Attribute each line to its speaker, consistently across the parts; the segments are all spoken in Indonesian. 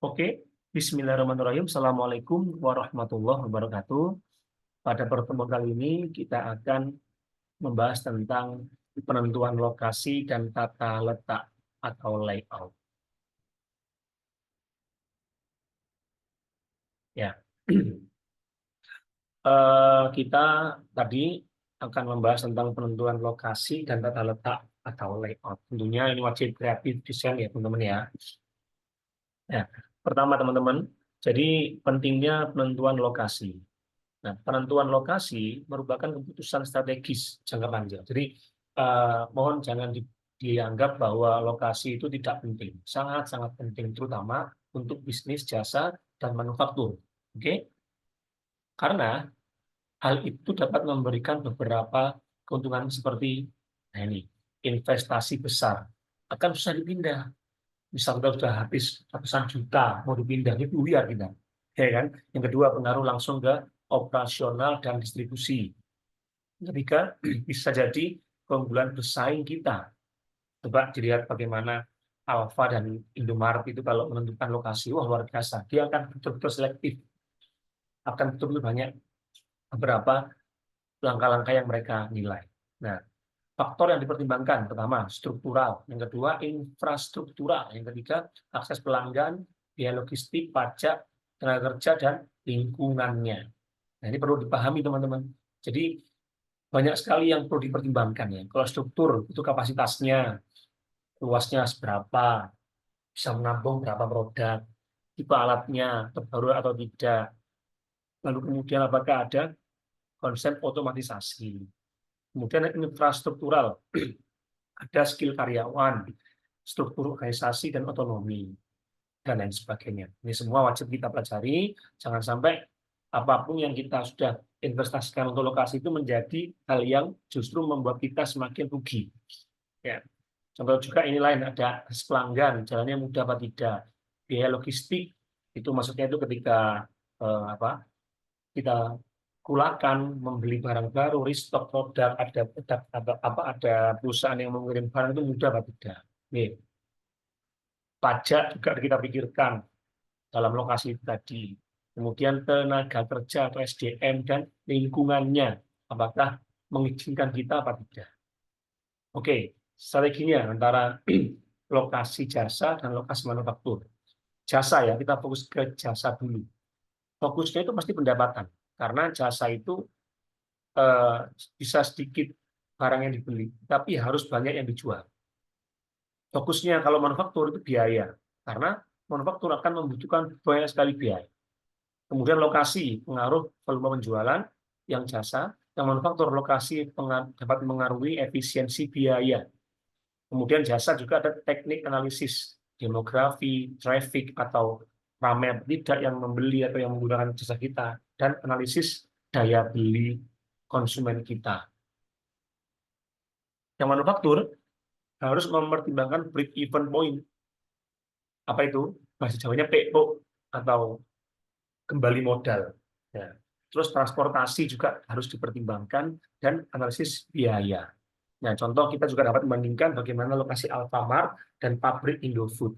Speaker 1: Oke, Bismillahirrahmanirrahim. Assalamualaikum warahmatullahi wabarakatuh. Pada pertemuan kali ini kita akan membahas tentang penentuan lokasi dan tata letak atau layout. Ya, kita tadi akan membahas tentang penentuan lokasi dan tata letak atau layout. Tentunya ini wajib kreatif desain ya teman-teman ya. Ya, pertama teman-teman, jadi pentingnya penentuan lokasi. Nah, penentuan lokasi merupakan keputusan strategis jangka panjang. Jadi, mohon jangan dianggap bahwa lokasi itu tidak penting. Sangat-sangat penting, terutama untuk bisnis, jasa, dan manufaktur. Oke? Karena hal itu dapat memberikan beberapa keuntungan seperti, nah ini, investasi besar. Akan susah dipindah. Misal kita sudah habis ratusan juta, mau dipindah, itu liar kita. Ya kan? Yang kedua, pengaruh langsung ke operasional dan distribusi. Ketiga, bisa jadi keunggulan bersaing kita. Coba dilihat bagaimana Alfa dan Indomaret itu kalau menentukan lokasi, wah luar biasa. Dia akan betul-betul selektif, akan betul-betul banyak beberapa langkah-langkah yang mereka nilai. Nah, faktor yang dipertimbangkan, pertama, struktural. Yang kedua, infrastruktural. Yang ketiga, akses pelanggan, biaya logistik, pajak, tenaga kerja, dan lingkungannya. Nah, ini perlu dipahami, teman-teman. Jadi, banyak sekali yang perlu dipertimbangkan ya. Kalau struktur itu kapasitasnya, luasnya seberapa, bisa menampung berapa produk, tipe alatnya terbaru atau tidak. Lalu kemudian apakah ada konsep otomatisasi. Kemudian infrastruktural, ada skill karyawan, struktur organisasi dan otonomi dan lain sebagainya. Ini semua wajib kita pelajari. Jangan sampai apapun yang kita sudah investasikan untuk lokasi itu menjadi hal yang justru membuat kita semakin rugi. Ya. Contoh juga ini lain, ada pelanggan, jalannya mudah apa tidak, biaya logistik, itu maksudnya itu ketika kita kulakan membeli barang baru, restock produk, ada perusahaan yang mengirim barang itu mudah apa tidak. Nih, pajak juga kita pikirkan dalam lokasi tadi. Kemudian tenaga kerja atau SDM dan lingkungannya, apakah mengizinkan kita apa tidak. Oke, strateginya antara lokasi jasa dan lokasi manufaktur. Jasa ya, kita fokus ke jasa dulu. Fokusnya itu pasti pendapatan, karena jasa itu eh, bisa sedikit barang yang dibeli, tapi harus banyak yang dijual. Fokusnya kalau manufaktur itu biaya, karena manufaktur akan membutuhkan banyak sekali biaya. Kemudian lokasi, pengaruh volume penjualan, yang jasa, yang manufaktur lokasi dapat mengaruhi efisiensi biaya. Kemudian jasa juga ada teknik analisis, demografi, traffic, atau ramai atau tidak yang membeli atau yang menggunakan jasa kita, dan analisis daya beli konsumen kita. Yang manufaktur harus mempertimbangkan break even point. Apa itu? Bahasa Jawanya PO atau kembali modal. Ya. Terus transportasi juga harus dipertimbangkan dan analisis biaya. Nah, contoh kita juga dapat membandingkan bagaimana lokasi Alfamart dan pabrik Indofood.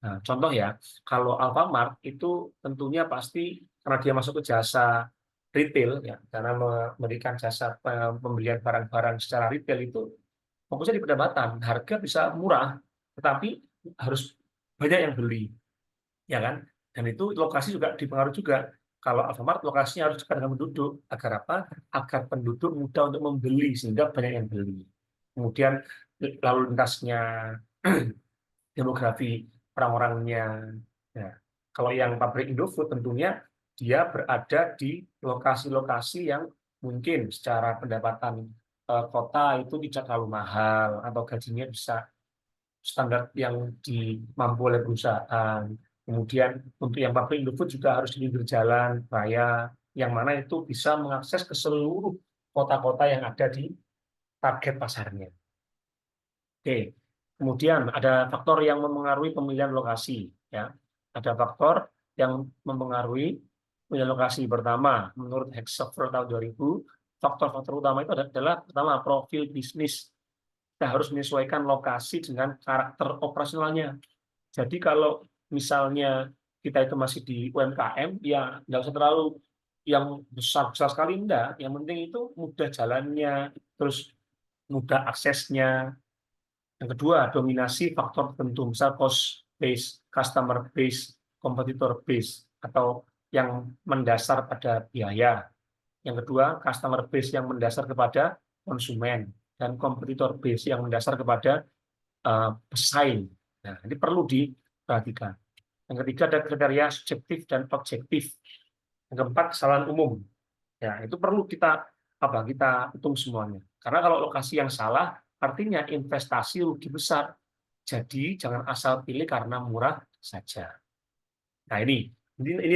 Speaker 1: Nah, contoh ya, kalau Alfamart itu tentunya pasti karena dia masuk ke jasa retail ya, karena memberikan jasa pembelian barang-barang secara retail itu fokusnya di pendapatan. Harga bisa murah, tetapi harus banyak yang beli, ya kan? Dan itu lokasi juga dipengaruhi juga. Kalau Alfamart lokasinya harus dekat dengan penduduk. Agar apa? Agar penduduk mudah untuk membeli, sehingga banyak yang beli. Kemudian lalu lintasnya, demografi orang-orangnya. Ya. Kalau yang pabrik Indofood tentunya dia berada di lokasi-lokasi yang mungkin secara pendapatan kota itu tidak terlalu mahal atau gajinya bisa standar yang dimampu oleh perusahaan. Kemudian untuk yang pabrik Indofood juga harus di pinggir jalan raya, yang mana itu bisa mengakses ke seluruh kota-kota yang ada di target pasarnya. Oke, kemudian ada faktor yang memengaruhi pemilihan lokasi. Ya, ada faktor yang mempengaruhi pemilihan lokasi. Pertama, menurut Hexafer tahun 2000, faktor-faktor utama itu adalah pertama profil bisnis. Kita harus menyesuaikan lokasi dengan karakter operasionalnya. Jadi kalau misalnya kita itu masih di UMKM, ya nggak usah terlalu yang besar-besar sekali, enggak. Yang penting itu mudah jalannya, terus mudah aksesnya. Yang kedua, dominasi faktor tertentu, misal cost base, customer base, competitor base, atau yang mendasar pada biaya. Yang kedua, customer base yang mendasar kepada konsumen, dan kompetitor base yang mendasar kepada pesaing. Nah, ini perlu diperhatikan. Yang ketiga ada kriteria subjektif dan objektif. Yang keempat, kesalahan umum. Ya, itu perlu kita hitung semuanya. Karena kalau lokasi yang salah, artinya investasi rugi besar. Jadi jangan asal pilih karena murah saja. Nah, ini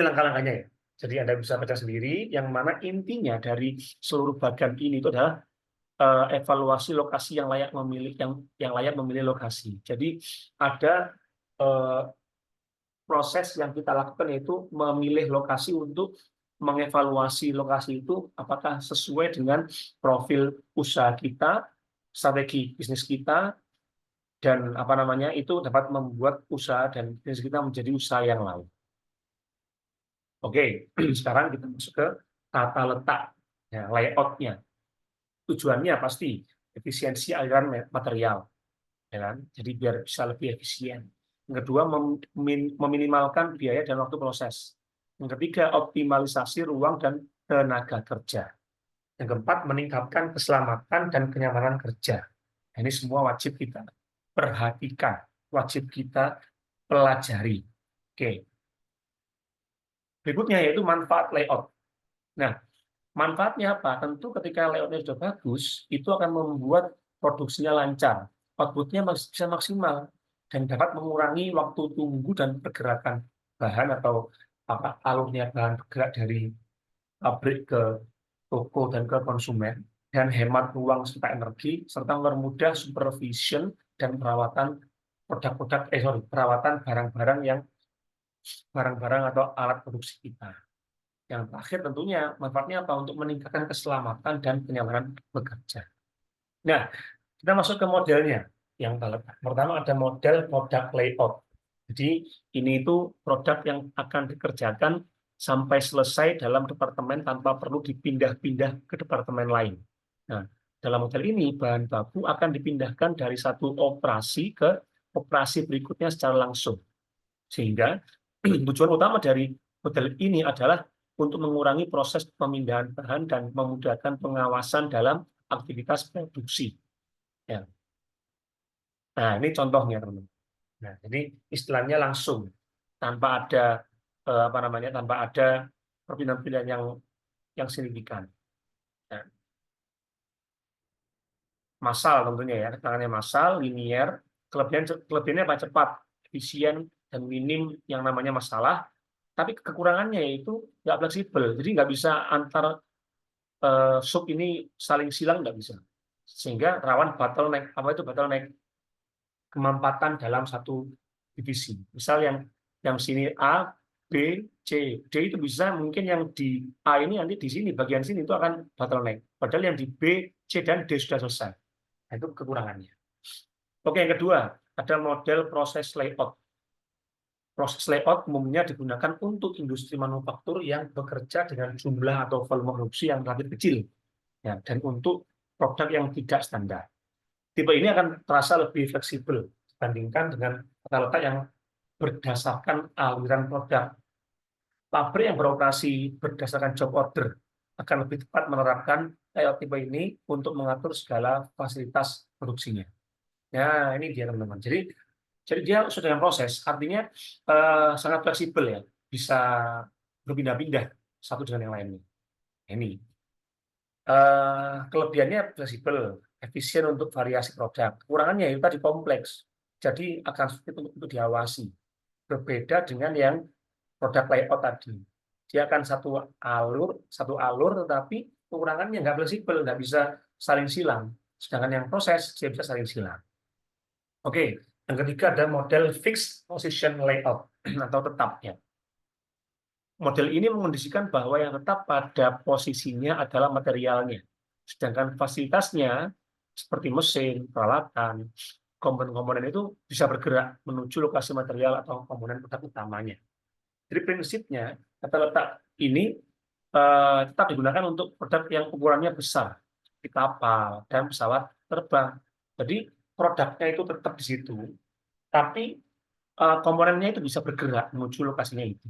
Speaker 1: langkah-langkahnya ya. Jadi Anda bisa baca sendiri, yang mana intinya dari seluruh bagian ini itu adalah evaluasi lokasi yang layak memilih lokasi. Jadi ada eh, proses yang kita lakukan, yaitu memilih lokasi untuk mengevaluasi lokasi itu apakah sesuai dengan profil usaha kita, strategi bisnis kita, dan apa namanya itu dapat membuat usaha dan bisnis kita menjadi usaha yang lain. Oke, sekarang kita masuk ke tata letak, ya, layout-nya. Tujuannya pasti efisiensi aliran material, ya kan? Jadi biar bisa lebih efisien. Yang kedua, meminimalkan biaya dan waktu proses. Yang ketiga, optimalisasi ruang dan tenaga kerja. Yang keempat, meningkatkan keselamatan dan kenyamanan kerja. Ini semua wajib kita perhatikan, wajib kita pelajari. Oke. Berikutnya yaitu manfaat layout. Nah, manfaatnya apa? Tentu ketika layoutnya sudah bagus, itu akan membuat produksinya lancar, outputnya bisa maksimal, dan dapat mengurangi waktu tunggu dan pergerakan bahan atau alurnya bahan bergerak dari pabrik ke toko dan ke konsumen, dan hemat ruang serta energi, serta mempermudah supervision dan perawatan perawatan barang-barang atau alat produksi kita. Yang terakhir tentunya manfaatnya apa? Untuk meningkatkan keselamatan dan kenyamanan bekerja. Nah, kita masuk ke modelnya. Yang pertama ada model produk layout. Jadi ini itu produk yang akan dikerjakan sampai selesai dalam departemen tanpa perlu dipindah-pindah ke departemen lain. Nah, dalam model ini bahan baku akan dipindahkan dari satu operasi ke operasi berikutnya secara langsung. Sehingga tujuan utama dari model ini adalah untuk mengurangi proses pemindahan bahan dan memudahkan pengawasan dalam aktivitas produksi. Ya. Nah, ini contohnya, teman-teman. Nah, jadi istilahnya langsung, tanpa ada tanpa ada perpindahan-perpindahan yang signifikan. Nah, massal tentunya ya, keterangannya massal, linier, kelebihannya apa? Cepat, efisien, dan minim yang namanya masalah. Tapi kekurangannya yaitu nggak fleksibel, jadi nggak bisa antar sub ini saling silang, nggak bisa. Sehingga rawan bottleneck. Apa itu bottleneck? Kemampatan dalam satu divisi. Misal yang sini A, B, C. D itu bisa mungkin yang di A ini nanti di sini, bagian sini itu akan bottleneck. Padahal yang di B, C, dan D sudah selesai. Nah, itu kekurangannya. Oke, yang kedua, ada model proses layout. Proses layout umumnya digunakan untuk industri manufaktur yang bekerja dengan jumlah atau volume produksi yang relatif kecil, ya, dan untuk produk yang tidak standar. Tipe ini akan terasa lebih fleksibel dibandingkan dengan tata letak yang berdasarkan aliran produk. Pabrik yang beroperasi berdasarkan job order akan lebih tepat menerapkan layout tipe ini untuk mengatur segala fasilitas produksinya. Ya, ini dia teman-teman. Jadi dia sudah dalam proses, artinya sangat fleksibel ya, bisa berpindah-pindah satu dengan yang lainnya. Ini kelebihannya fleksibel, efisien untuk variasi produk. Kekurangannya itu tadi kompleks, jadi akan sulit untuk diawasi. Berbeda dengan yang produk layout tadi, dia akan satu alur, tetapi kekurangannya nggak fleksibel, nggak bisa saling silang. Sedangkan yang proses dia bisa saling silang. Oke, yang ketiga ada model fixed position layout atau tetap ya. Model ini mengondisikan bahwa yang tetap pada posisinya adalah materialnya, sedangkan fasilitasnya seperti mesin, peralatan, komponen-komponen itu bisa bergerak menuju lokasi material atau komponen produk utamanya. Jadi prinsipnya tata letak ini tetap digunakan untuk produk yang ukurannya besar, seperti kapal dan pesawat terbang. Jadi produknya itu tetap di situ, tapi komponennya itu bisa bergerak menuju lokasinya itu.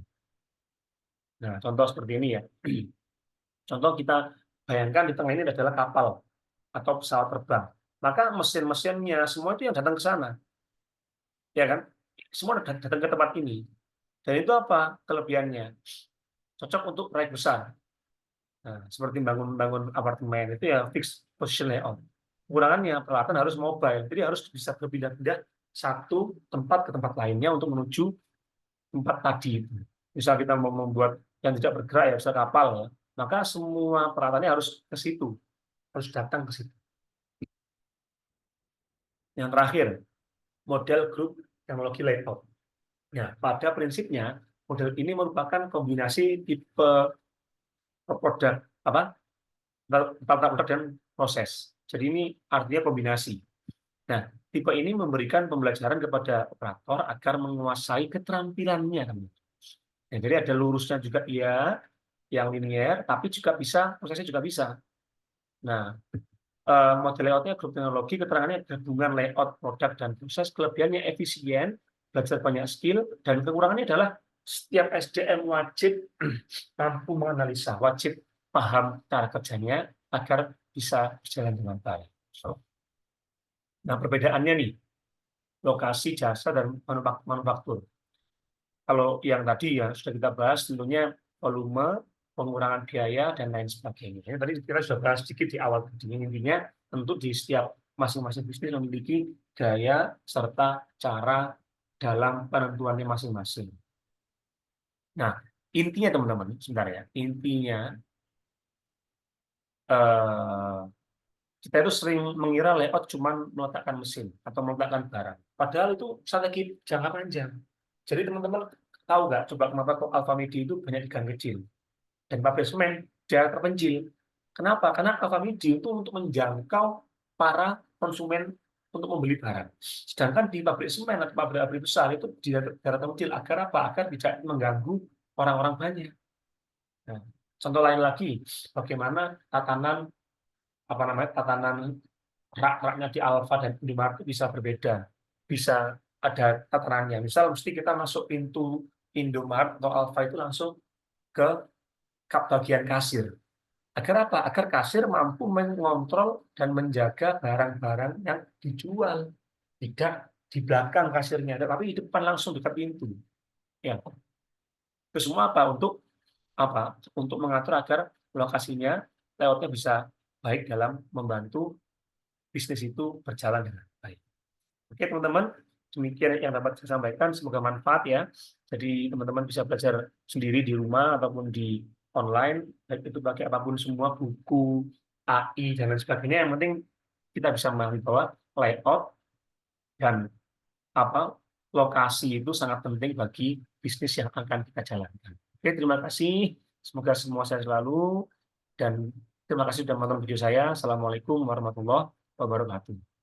Speaker 1: Nah, contoh seperti ini ya. Contoh kita bayangkan di tengah ini adalah kapal atau pesawat terbang. Maka mesin-mesinnya semua itu yang datang ke sana, ya kan? Semua datang ke tempat ini. Dan itu apa kelebihannya? Cocok untuk proyek besar. Nah, seperti bangun apartemen itu ya fixed position layout. Kekurangannya peralatan harus mobile, jadi harus bisa berpindah-pindah satu tempat ke tempat lainnya untuk menuju tempat tadi itu. Misal kita mau membuat yang tidak bergerak ya, bisa kapal ya, maka semua peralatannya harus ke situ, harus datang ke situ. Yang terakhir, model grup teknologi layout. Nah, pada prinsipnya model ini merupakan kombinasi tipe produk apa tata produk dan proses. Jadi ini artinya kombinasi. Nah, tipe ini memberikan pembelajaran kepada operator agar menguasai keterampilannya. Nah, jadi ada lurusnya juga iya, yang linear, tapi juga bisa prosesnya juga bisa. Nah, model layoutnya grup teknologi, keterangannya gabungan layout produk dan proses, kelebihannya efisien, belajar banyak skill, dan kekurangannya adalah setiap SDM wajib mampu menganalisa, wajib paham cara kerjanya agar bisa berjalan dengan baik. Nah, perbedaannya nih, lokasi, jasa, dan manufaktur. Kalau yang tadi ya sudah kita bahas tentunya volume, pengurangan biaya, dan lain sebagainya. Tadi kita sudah bahas sedikit di awal. Intinya tentu di setiap masing-masing bisnis memiliki gaya serta cara dalam penentuannya masing-masing. Nah, intinya teman-teman, sebentar ya. Intinya kita itu sering mengira layout cuma meletakkan mesin atau meletakkan barang. Padahal itu strategi jangka panjang. Jadi teman-teman tahu nggak, coba kenapa kok Alfamidi itu banyak di gang kecil dan pabrik semen dia terpencil. Kenapa? Karena Alfamidi itu untuk menjangkau para konsumen untuk membeli barang. Sedangkan di pabrik semen atau pabrik besar itu di daerah terpencil. Agar apa? Agar tidak mengganggu orang-orang banyak. Nah, contoh lain lagi, bagaimana tatanan rak-raknya di Alfa dan Indomaret bisa berbeda, bisa ada tatarannya. Misal mesti kita masuk pintu Indomaret atau Alfa itu langsung ke bagian kasir. Agar apa? Agar kasir mampu mengontrol dan menjaga barang-barang yang dijual, tidak di belakang kasirnya, tapi di depan langsung dekat pintu. Ya, itu semua apa? Untuk mengatur agar lokasinya, layoutnya bisa baik dalam membantu bisnis itu berjalan dengan baik. Oke teman-teman, demikian yang dapat saya sampaikan. Semoga manfaat ya. Jadi teman-teman bisa belajar sendiri di rumah ataupun di online, baik itu pakai apapun semua, buku, AI, dan lain sebagainya. Yang penting kita bisa memahami bahwa layout dan lokasi itu sangat penting bagi bisnis yang akan kita jalankan. Oke, terima kasih. Semoga semua sehat selalu. Dan terima kasih sudah menonton video saya. Assalamualaikum warahmatullahi wabarakatuh.